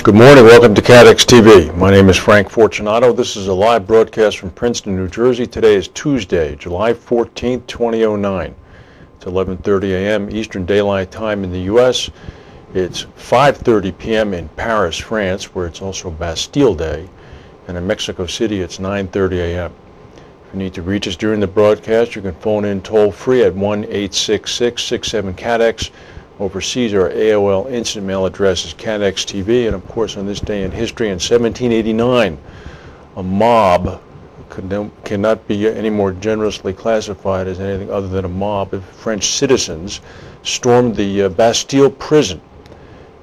Good morning, welcome to CATEX-TV. My name is Frank Fortunato. This is a live broadcast from Princeton, New Jersey. Today is Tuesday, July 14th, 2009. It's 11:30 a.m. Eastern Daylight Time in the U.S. It's 5:30 p.m. in Paris, France, where it's also Bastille Day. And in Mexico City, it's 9:30 a.m. If you need to reach us during the broadcast, you can phone in toll-free at 1-866-67-CATEX. Overseas, our AOL instant mail address is CATEX-TV, and of course on this day in history in 1789, a mob cannot be any more generously classified as anything other than a mob of French citizens stormed the Bastille prison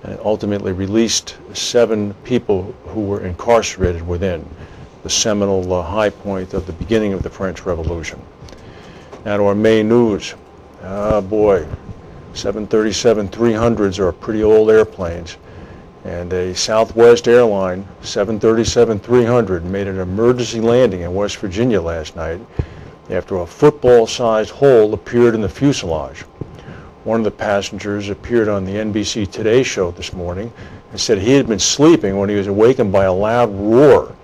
and ultimately released 7 people who were incarcerated within, the seminal high point of the beginning of the French Revolution. Now to our main news. Oh boy. 737-300s are pretty old airplanes, and a Southwest airline 737-300 made an emergency landing in West Virginia last night after a football-sized hole appeared in the fuselage. One of the passengers appeared on the NBC Today show this morning and said he had been sleeping when he was awakened by a loud roar.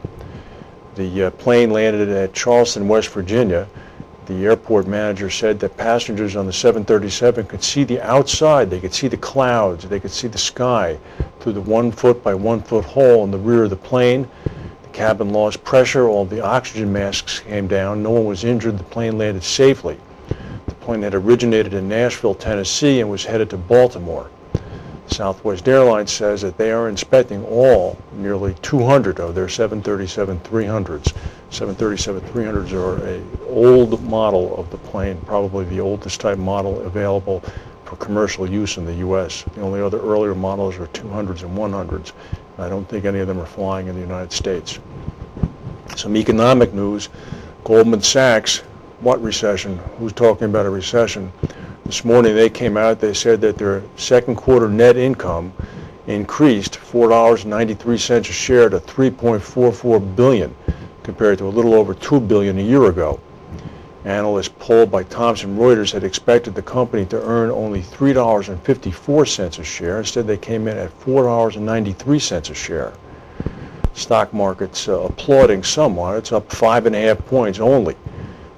The plane landed at Charleston, West Virginia. The airport manager said that passengers on the 737 could see the outside, they could see the clouds, they could see the sky through the 1 foot by 1 foot hole in the rear of the plane. The cabin lost pressure, all the oxygen masks came down, no one was injured, the plane landed safely. The plane had originated in Nashville, Tennessee and was headed to Baltimore. Southwest Airlines says that they are inspecting all nearly 200 of their 737-300s. 737-300s are an old model of the plane, probably the oldest type model available for commercial use in the U.S. The only other earlier models are 200s and 100s. I don't think any of them are flying in the United States. Some economic news. Goldman Sachs, what recession? Who's talking about a recession? This morning they came out, they said that their second quarter net income increased $4.93 a share to $3.44 billion, compared to a little over $2 billion a year ago. Analysts polled by Thomson Reuters had expected the company to earn only $3.54 a share. Instead, they came in at $4.93 a share. Stock market's applauding somewhat. It's up 5.5 points only.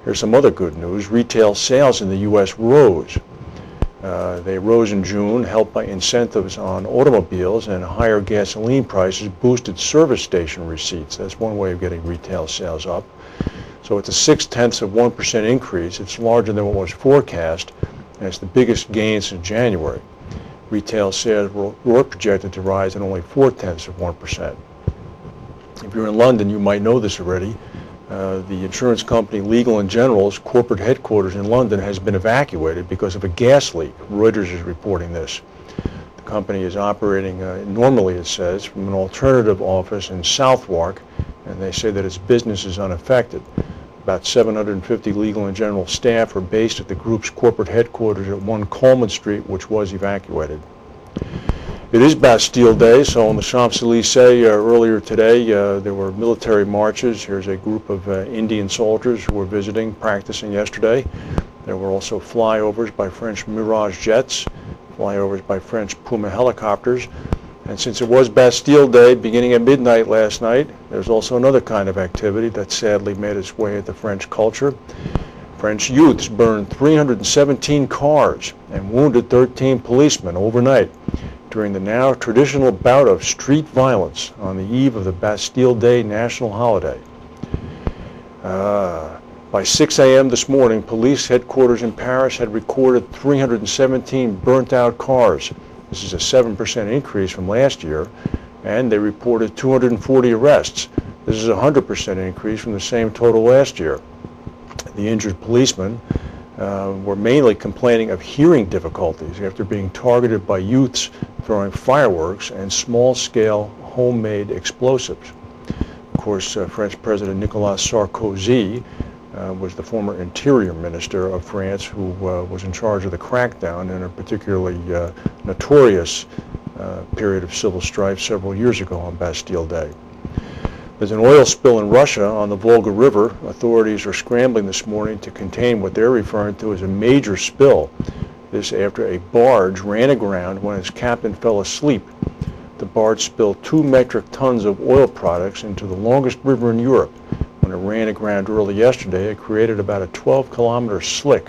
Here's some other good news. Retail sales in the U.S. rose. They rose in June, helped by incentives on automobiles, and higher gasoline prices boosted service station receipts. That's one way of getting retail sales up. So it's a 0.6% increase. It's larger than what was forecast, and it's the biggest gain since January. Retail sales were projected to rise at only 0.4%. If you're in London, you might know this already. The insurance company Legal & General's corporate headquarters in London has been evacuated because of a gas leak. Reuters is reporting this. The company is operating, normally it says, from an alternative office in Southwark, and they say that its business is unaffected. About 750 Legal & General staff are based at the group's corporate headquarters at 1 Coleman Street, which was evacuated. It is Bastille Day, so on the Champs-Élysées earlier today there were military marches. Here's a group of Indian soldiers who were visiting, practicing yesterday. There were also flyovers by French Mirage jets, flyovers by French Puma helicopters. And since it was Bastille Day, beginning at midnight last night, there's also another kind of activity that sadly made its way into French culture. French youths burned 317 cars and wounded 13 policemen overnight during the now traditional bout of street violence on the eve of the Bastille Day national holiday. By 6 a.m. this morning, police headquarters in Paris had recorded 317 burnt-out cars. This is a 7% increase from last year, and they reported 240 arrests. This is a 100% increase from the same total last year. The injured policemen were mainly complaining of hearing difficulties after being targeted by youths throwing fireworks and small-scale homemade explosives. Of course, French President Nicolas Sarkozy was the former interior minister of France who was in charge of the crackdown in a particularly notorious period of civil strife several years ago on Bastille Day. There's an oil spill in Russia on the Volga River. Authorities are scrambling this morning to contain what they're referring to as a major spill. This after a barge ran aground when its captain fell asleep. the barge spilled 2 metric tons of oil products into the longest river in Europe. When it ran aground early yesterday, it created about a 12-kilometer slick.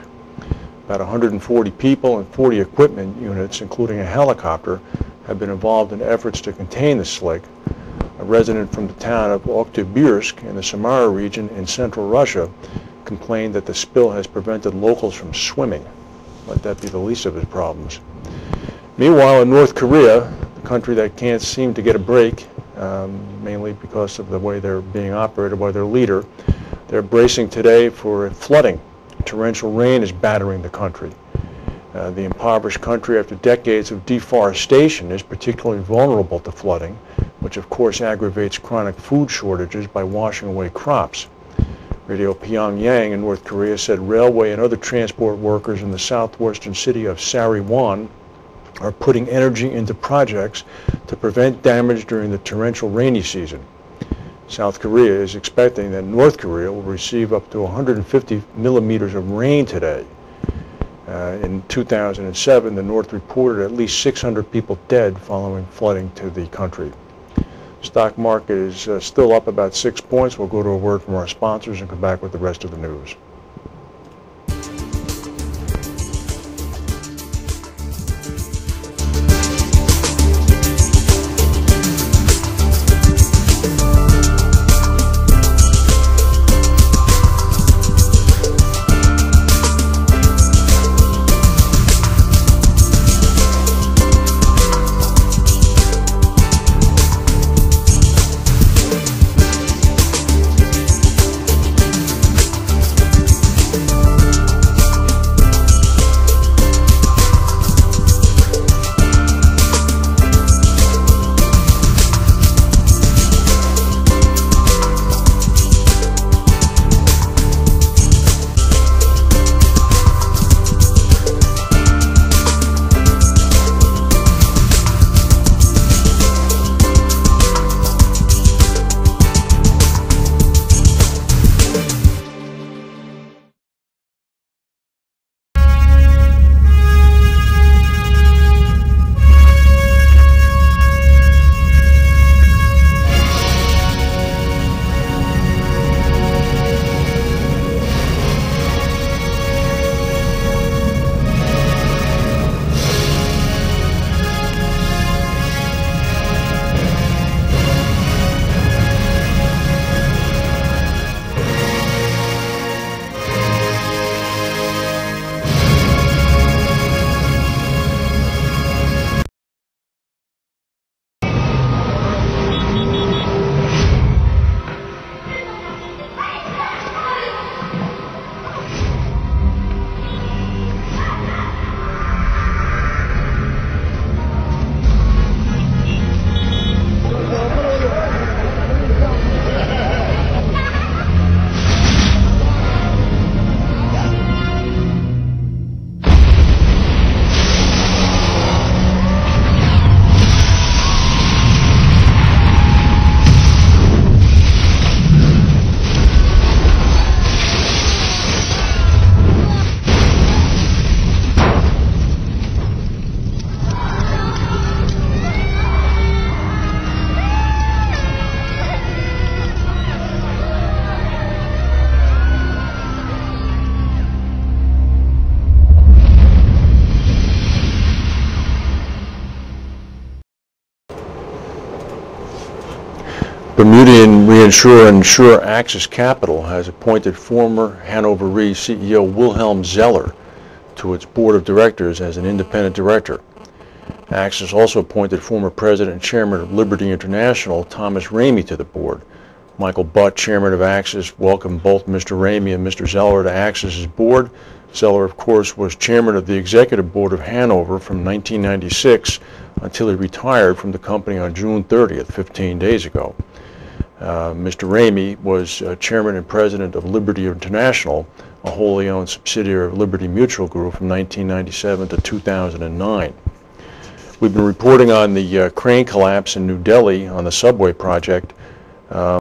About 140 people and 40 equipment units, including a helicopter, have been involved in efforts to contain the slick. A resident from the town of Oktyabrsky in the Samara region in central Russia complained that the spill has prevented locals from swimming. Let that be the least of his problems. Meanwhile, in North Korea, the country that can't seem to get a break, mainly because of the way they're being operated by their leader, they're bracing today for flooding. Torrential rain is battering the country. The impoverished country, after decades of deforestation, is particularly vulnerable to flooding, which of course aggravates chronic food shortages by washing away crops. Radio Pyongyang in North Korea said railway and other transport workers in the southwestern city of Sariwon are putting energy into projects to prevent damage during the torrential rainy season. South Korea is expecting that North Korea will receive up to 150 millimeters of rain today. In 2007, the North reported at least 600 people dead following flooding to the country. Stock market is still up about 6 points. We'll go to a word from our sponsors and come back with the rest of the news. Bermudian reinsurer and insurer Axis Capital has appointed former Hanover Re CEO Wilhelm Zeller to its board of directors as an independent director. Axis also appointed former president and chairman of Liberty International Thomas Ramey to the board. Michael Butt, chairman of Axis, welcomed both Mr. Ramey and Mr. Zeller to Axis's board. Zeller, of course, was chairman of the executive board of Hanover from 1996 until he retired from the company on June 30th, 15 days ago. Mr. Ramey was chairman and president of Liberty International, a wholly owned subsidiary of Liberty Mutual Group from 1997 to 2009. We've been reporting on the crane collapse in New Delhi on the subway project.